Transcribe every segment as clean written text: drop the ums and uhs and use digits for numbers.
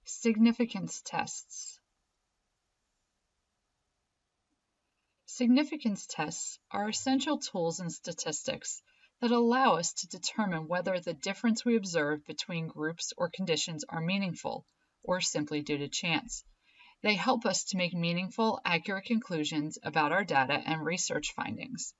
Significance tests. Significance tests are essential tools in statistics that allow us to determine whether the difference we observe between groups or conditions are meaningful or simply due to chance. They help us to make meaningful, accurate conclusions about our data and research findings.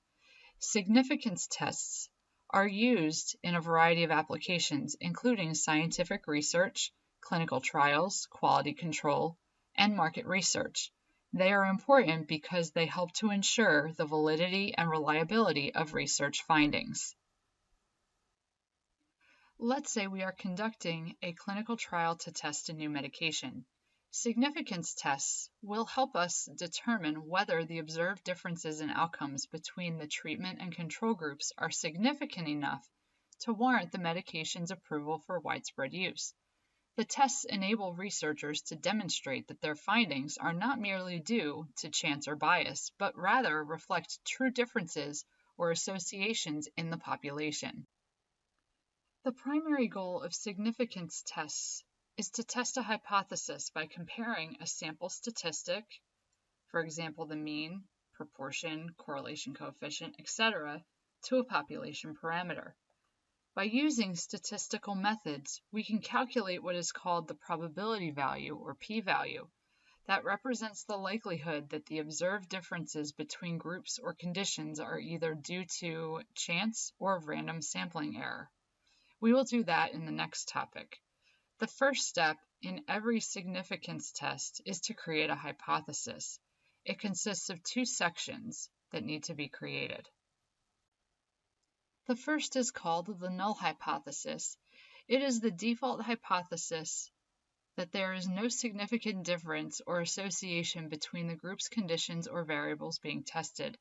Significance tests are used in a variety of applications, including scientific research, clinical trials, quality control, and market research. They are important because they help to ensure the validity and reliability of research findings. Let's say we are conducting a clinical trial to test a new medication. Significance tests will help us determine whether the observed differences in outcomes between the treatment and control groups are significant enough to warrant the medication's approval for widespread use. The tests enable researchers to demonstrate that their findings are not merely due to chance or bias, but rather reflect true differences or associations in the population. The primary goal of significance tests is to test a hypothesis by comparing a sample statistic, for example, the mean, proportion, correlation coefficient, etc., to a population parameter. By using statistical methods, we can calculate what is called the probability value, or p-value, that represents the likelihood that the observed differences between groups or conditions are either due to chance or random sampling error. We will do that in the next topic. The first step in every significance test is to create a hypothesis. It consists of two sections that need to be created. The first is called the null hypothesis. It is the default hypothesis that there is no significant difference or association between the group's conditions or variables being tested.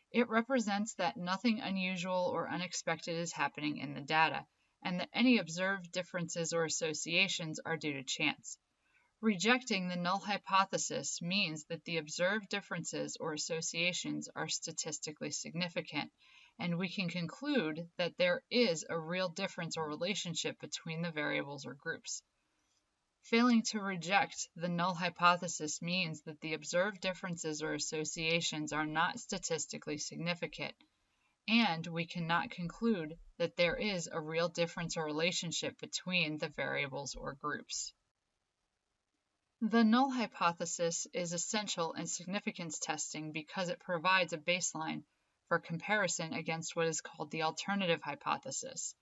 It represents that nothing unusual or unexpected is happening in the data, and that any observed differences or associations are due to chance. Rejecting the null hypothesis means that the observed differences or associations are statistically significant, and we can conclude that there is a real difference or relationship between the variables or groups. Failing to reject the null hypothesis means that the observed differences or associations are not statistically significant, and we cannot conclude that there is a real difference or relationship between the variables or groups. The null hypothesis is essential in significance testing because it provides a baseline for comparison against what is called the alternative hypothesis.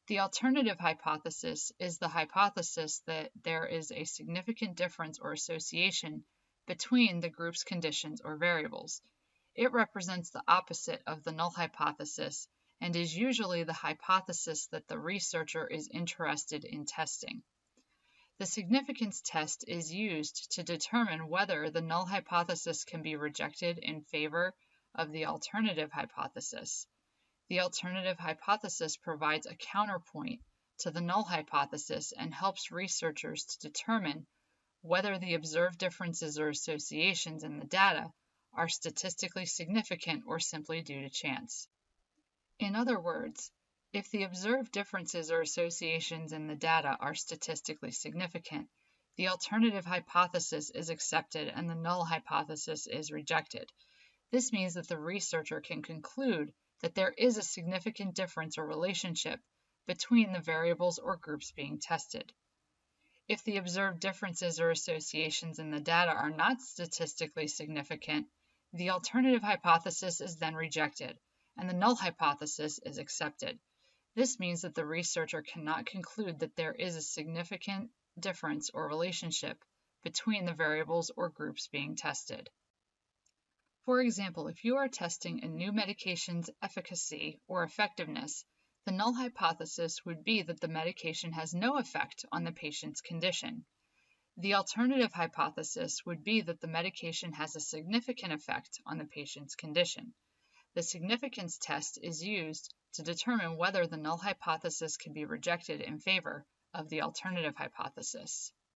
The alternative hypothesis is the hypothesis that there is a significant difference or association between the group's conditions or variables. It represents the opposite of the null hypothesis and is usually the hypothesis that the researcher is interested in testing. The significance test is used to determine whether the null hypothesis can be rejected in favor of the alternative hypothesis. The alternative hypothesis provides a counterpoint to the null hypothesis and helps researchers to determine whether the observed differences or associations in the data are statistically significant or simply due to chance. In other words, if the observed differences or associations in the data are statistically significant, the alternative hypothesis is accepted and the null hypothesis is rejected. This means that the researcher can conclude that there is a significant difference or relationship between the variables or groups being tested. If the observed differences or associations in the data are not statistically significant, the alternative hypothesis is then rejected, and the null hypothesis is accepted. This means that the researcher cannot conclude that there is a significant difference or relationship between the variables or groups being tested. For example, if you are testing a new medication's efficacy or effectiveness, the null hypothesis would be that the medication has no effect on the patient's condition. The alternative hypothesis would be that the medication has a significant effect on the patient's condition. The significance test is used to determine whether the null hypothesis can be rejected in favor of the alternative hypothesis.